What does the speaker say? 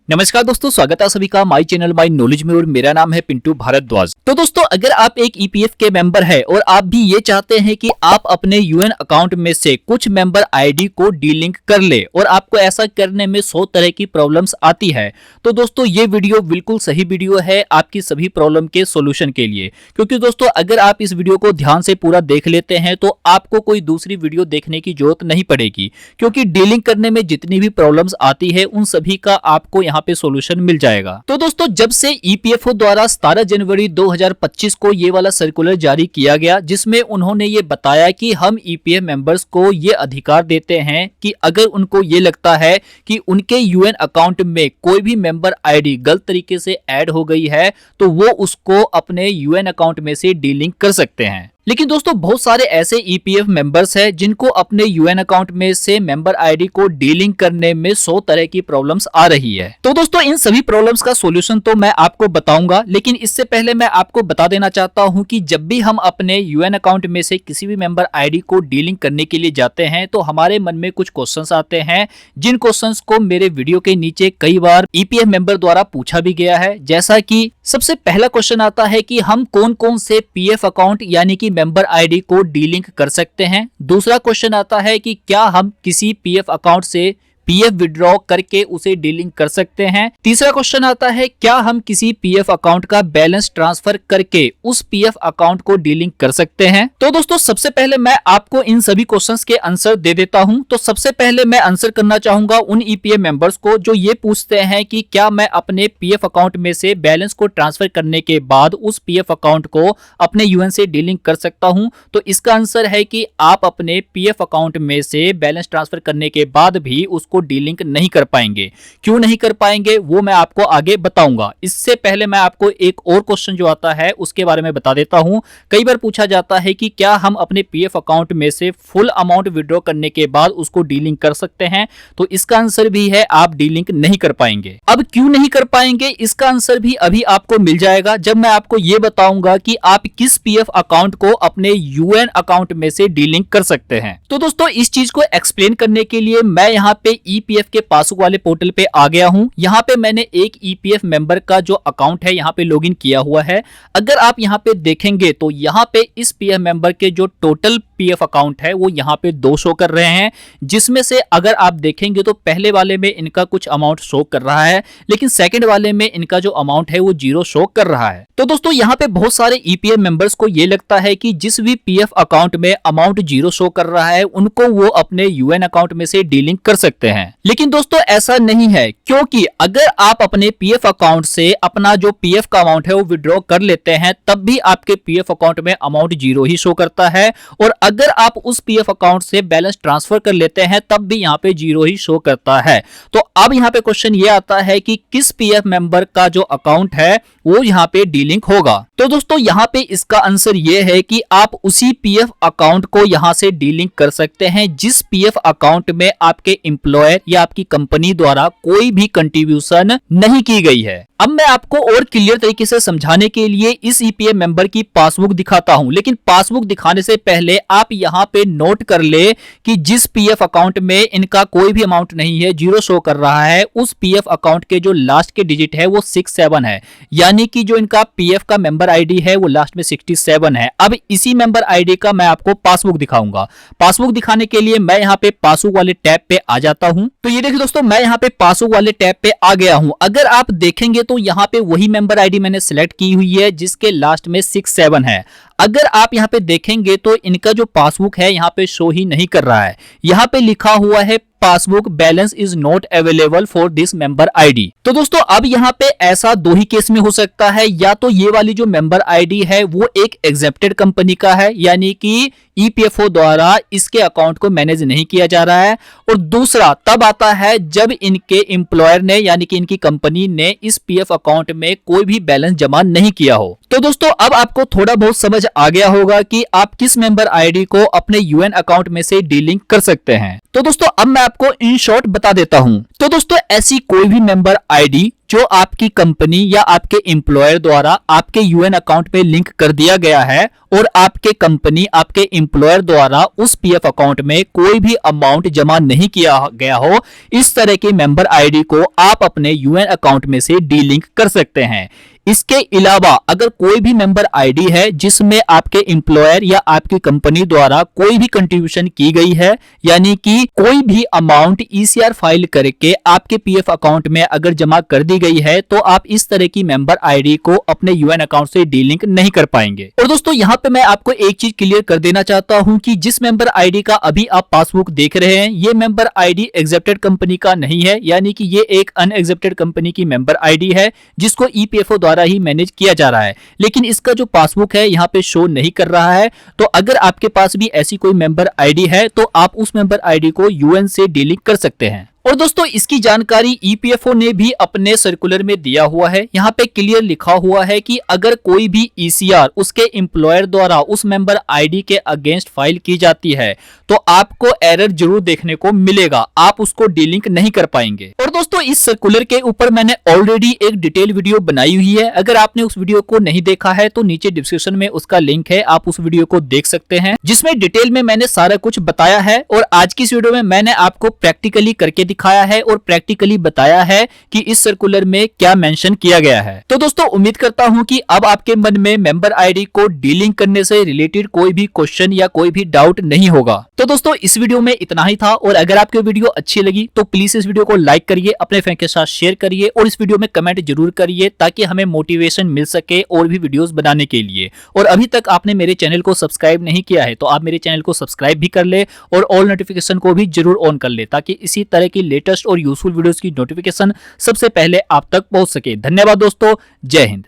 नमस्कार दोस्तों, स्वागत है सभी का माय चैनल माय नॉलेज में और मेरा नाम है पिंटू भारद्वाज। तो दोस्तों, अगर आप एक ईपीएफ के मेंबर हैं और आप भी ये चाहते हैं कि आप अपने यूएन अकाउंट में से कुछ मेंबर आईडी को डीलिंक कर ले और आपको ऐसा करने में 100 तरह की प्रॉब्लम्स आती है, तो दोस्तों ये वीडियो बिल्कुल सही वीडियो है आपकी सभी प्रॉब्लम के सोल्यूशन के लिए। क्योंकि दोस्तों, अगर आप इस वीडियो को ध्यान से पूरा देख लेते हैं तो आपको कोई दूसरी वीडियो देखने की जरूरत नहीं पड़ेगी, क्योंकि डीलिंक करने में जितनी भी प्रॉब्लम्स आती है उन सभी का आपको यहाँ पे सॉल्यूशन मिल जाएगा। तो दोस्तों, जब से ईपीएफओ द्वारा 17 जनवरी 2025 को ये वाला सर्कुलर जारी किया गया, जिसमें उन्होंने ये बताया कि हम ईपीएफ मेंबर्स को ये अधिकार देते हैं कि अगर उनको ये लगता है कि उनके यूएन अकाउंट में कोई भी मेंबर आईडी गलत तरीके से ऐड हो गई है तो वो उसको अपने यूएन अकाउंट में से डीलिंक कर सकते हैं। लेकिन दोस्तों, बहुत सारे ऐसे ईपीएफ मेंबर्स हैं जिनको अपने यूएन अकाउंट में से मेंबर आईडी को डीलिंक करने में 100 तरह की प्रॉब्लम्स आ रही है। तो दोस्तों, इन सभी प्रॉब्लम्स का सॉल्यूशन तो मैं आपको बताऊंगा, लेकिन इससे पहले मैं आपको बता देना चाहता हूं कि जब भी हम अपने यूएन अकाउंट में से किसी भी मेंबर आईडी को डीलिंक करने के लिए जाते हैं तो हमारे मन में कुछ क्वेश्चंस आते हैं, जिन क्वेश्चंस को मेरे वीडियो के नीचे कई बार ईपीएफ मेंबर द्वारा पूछा भी गया है। जैसा कि सबसे पहला क्वेश्चन आता है कि हम कौन कौन से पीएफ अकाउंट यानी कि मेंबर आईडी को डीलिंक कर सकते हैं। दूसरा क्वेश्चन आता है कि क्या हम किसी पीएफ अकाउंट से पीएफ विड्रॉ करके उसे डीलिंक कर सकते हैं। तीसरा क्वेश्चन आता है, क्या हम किसी पीएफ अकाउंट का बैलेंस ट्रांसफर करके उस पीएफ अकाउंट को डीलिंक कर सकते हैं। तो दोस्तों, सबसे पहले मैं आपको इन सभी क्वेश्चंस के आंसर दे देता हूं। तो सबसे पहले मैं आंसर करना चाहूंगा उन ईपीएफ मेंबर्स को जो ये पूछते हैं कि क्या मैं अपने पीएफ अकाउंट में से बैलेंस को ट्रांसफर करने के बाद उस पीएफ अकाउंट को अपने यूएन से डीलिंक कर सकता हूं। तो इसका आंसर है कि आप अपने पीएफ अकाउंट में से बैलेंस ट्रांसफर करने के बाद भी उसको डीलिंक नहीं कर पाएंगे। क्यों नहीं कर पाएंगे वो मैं आपको आगे बताऊंगा। इससे पहले मैं आपको एक और क्वेश्चन जो आता है उसके बारे में बता देता हूं। कई बार पूछा जाता है कि क्या हम अपने पीएफ अकाउंट में से फुल अमाउंट विड्रॉ करने के बाद उसको डीलिंक कर सकते हैं। तो इसका आंसर भी है आप डीलिंक नहीं कर पाएंगे। अब क्यों नहीं कर पाएंगे इसका आंसर भी अभी आपको मिल जाएगा जब मैं आपको ये बताऊंगा कि आप किस पीएफ अकाउंट को अपने यूएन अकाउंट में से डीलिंक कर सकते हैं। तो दोस्तों, इस चीज को एक्सप्लेन करने के लिए मैं यहाँ पे ईपीएफ के पासबुक वाले पोर्टल पे आ गया हूं। यहाँ पे मैंने एक ईपीएफ मेंबर का जो अकाउंट है यहाँ पे लॉगिन किया हुआ है। अगर आप यहाँ पे देखेंगे तो यहाँ पे इस पीएफ मेंबर के जो टोटल पीएफ अकाउंट है वो यहाँ पे 2 शो कर रहे हैं, जिसमें से अगर आप देखेंगे तो पहले वाले में इनका कुछ अमाउंट शो कर रहा है, लेकिन सेकंड वाले में इनका जो अमाउंट है वो 0 शो कर रहा है। तो दोस्तों, यहाँ पे बहुत सारे ईपीएफ मेंबर्स को ये लगता है कि जिस भी पीएफ अकाउंट में अमाउंट 0 शो कर रहा है उनको वो अपने यूएन अकाउंट में से डीलिंक कर सकते हैं। लेकिन दोस्तों, ऐसा नहीं है, क्योंकि अगर आप अपने पीएफ अकाउंट से अपना जो पीएफ का अमाउंट है वो विड्रॉ कर लेते हैं तब भी आपके पीएफ अकाउंट में अमाउंट 0 ही शो करता है, और अगर आप उस पीएफ अकाउंट से बैलेंस ट्रांसफर कर लेते हैं तब भी यहाँ पे 0 ही शो करता है। तो अब यहाँ पे क्वेश्चन ये आता है कि किस पीएफ मेंबर का जो अकाउंट है वो यहाँ पे डीलिंक होगा। तो दोस्तों, यहाँ पे इसका आंसर ये है कि आप उसी पीएफ अकाउंट को यहाँ से डीलिंक कर सकते हैं जिस पीएफ अकाउंट में आपके एम्प्लॉयर या आपकी कंपनी द्वारा कोई भी कंट्रीब्यूशन नहीं की गई है। अब मैं आपको और क्लियर तरीके से समझाने के लिए इस ईपीएफ मेंबर की पासबुक दिखाता हूं, लेकिन पासबुक दिखाने से पहले आप यहां पे नोट कर ले कि जिस पीएफ अकाउंट में इनका कोई भी अमाउंट नहीं है, 0 शो कर रहा है, उस पीएफ अकाउंट के जो लास्ट के डिजिट है वो 67 है, यानी कि जो इनका पीएफ का मेंबर आईडी है वो लास्ट में 67 है। अब इसी मेंबर आईडी का मैं आपको पासबुक दिखाऊंगा। पासबुक दिखाने के लिए मैं यहाँ पे पासबुक वाले टैब पे आ जाता हूं। तो ये देखिए दोस्तों, मैं यहाँ पे पासबुक वाले टैब पे आ गया हूं। अगर आप देखेंगे तो यहाँ पे वही मेंबर आईडी मैंने सिलेक्ट की हुई है जिसके लास्ट में 67 है। अगर आप यहाँ पे देखेंगे तो इनका जो पासबुक है यहाँ पे शो ही नहीं कर रहा है। यहाँ पे लिखा हुआ है passbook balance is not available for this member ID. तो दोस्तों, अब यहाँ पे ऐसा 2 ही केस में हो सकता है, या तो ये वाली जो मेंबर आईडी है वो एक एक्सेप्टेड कंपनी का है, यानी कि ईपीएफओ द्वारा इसके अकाउंट को मैनेज नहीं किया जा रहा है, और दूसरा तब आता है जब इनके एम्प्लॉयर ने यानी कि इनकी कंपनी ने इस पीएफ अकाउंट में कोई भी बैलेंस जमा नहीं किया हो। तो दोस्तों, अब आपको थोड़ा बहुत समझ आ गया होगा कि आप किस मेंबर आईडी को अपने यूएन अकाउंट में से डीलिंक कर सकते हैं। तो दोस्तों, अब मैं आपको इन शॉर्ट बता देता हूं। तो दोस्तों, ऐसी कोई भी मेंबर आईडी जो आपकी कंपनी या आपके एम्प्लॉयर द्वारा आपके यूएन अकाउंट में लिंक कर दिया गया है और आपके कंपनी आपके एम्प्लॉयर द्वारा उस पीएफ अकाउंट में कोई भी अमाउंट जमा नहीं किया गया हो, इस तरह के मेंबर आईडी को आप अपने यूएन अकाउंट में से डीलिंक कर सकते हैं। इसके अलावा अगर कोई भी मेंबर आईडी है जिसमें आपके एम्प्लॉयर या आपकी कंपनी द्वारा कोई भी कंट्रीब्यूशन की गई है, यानी कि कोई भी अमाउंट ईसीआर फाइल करके आपके पीएफ अकाउंट में अगर जमा कर दी गई है, तो आप इस तरह की मेंबर आईडी को अपने यूएन अकाउंट से डीलिंक नहीं कर पाएंगे। और दोस्तों यहाँ पे मैं आपको एक चीज क्लियर कर देना चाहता हूं कि जिस मेंबर आईडी का अभी आप पासबुक देख रहे हैं, ये मेंबर आईडी एक्सेप्टेड कंपनी का नहीं है, यानी कि ये एक अनएक्सेप्टेड कंपनी की मेंबर आईडी है जिसको ईपीएफओ द्वारा ही मैनेज किया जा रहा है। लेकिन इसका जो पासबुक है यहाँ पे शो नहीं कर रहा है। तो अगर आपके पास भी ऐसी कोई मेंबर आईडी है तो आप उस मेंबर आईडी को यूएन से डीलिंक कर सकते हैं। और दोस्तों इसकी जानकारी ईपीएफओ ने भी अपने सर्कुलर में दिया हुआ है। यहाँ पे क्लियर लिखा हुआ है कि अगर कोई भी ईसीआर उसके एम्प्लॉयर द्वारा उस मेंबर आईडी के अगेंस्ट फाइल की जाती है तो आपको एरर जरूर देखने को मिलेगा, आप उसको डीलिंक नहीं कर पाएंगे। और दोस्तों इस सर्कुलर के ऊपर मैंने ऑलरेडी एक डिटेल वीडियो बनाई हुई है, अगर आपने उस वीडियो को नहीं देखा है तो नीचे डिस्क्रिप्शन में उसका लिंक है, आप उस वीडियो को देख सकते हैं, जिसमें डिटेल में मैंने सारा कुछ बताया है। और आज की इस वीडियो में मैंने आपको प्रैक्टिकली करके दिखाया है और प्रैक्टिकली बताया है कि इस सर्कुलर में क्या मेंशन किया गया है। तो दोस्तों उम्मीद करता हूं कि अब आपके मन में मेंबर आईडी को डीलिंक करने से रिलेटेड कोई भी क्वेश्चन या कोई भी डाउट नहीं होगा। तो दोस्तों इस वीडियो में इतना ही था, और अगर आपको वीडियो अच्छी लगी तो प्लीज इस वीडियो को लाइक करिए, अपने फ्रेंड के साथ शेयर करिए और इस वीडियो में कमेंट जरूर करिए ताकि हमें मोटिवेशन मिल सके और भी वीडियोस बनाने के लिए। और अभी तक आपने मेरे चैनल को सब्सक्राइब नहीं किया है तो आप मेरे चैनल को सब्सक्राइब भी कर ले और ऑल नोटिफिकेशन को भी जरूर ऑन कर ले ताकि इसी तरह की लेटेस्ट और यूजफुल वीडियोस की नोटिफिकेशन सबसे पहले आप तक पहुंच सके। धन्यवाद दोस्तों, जय हिंद।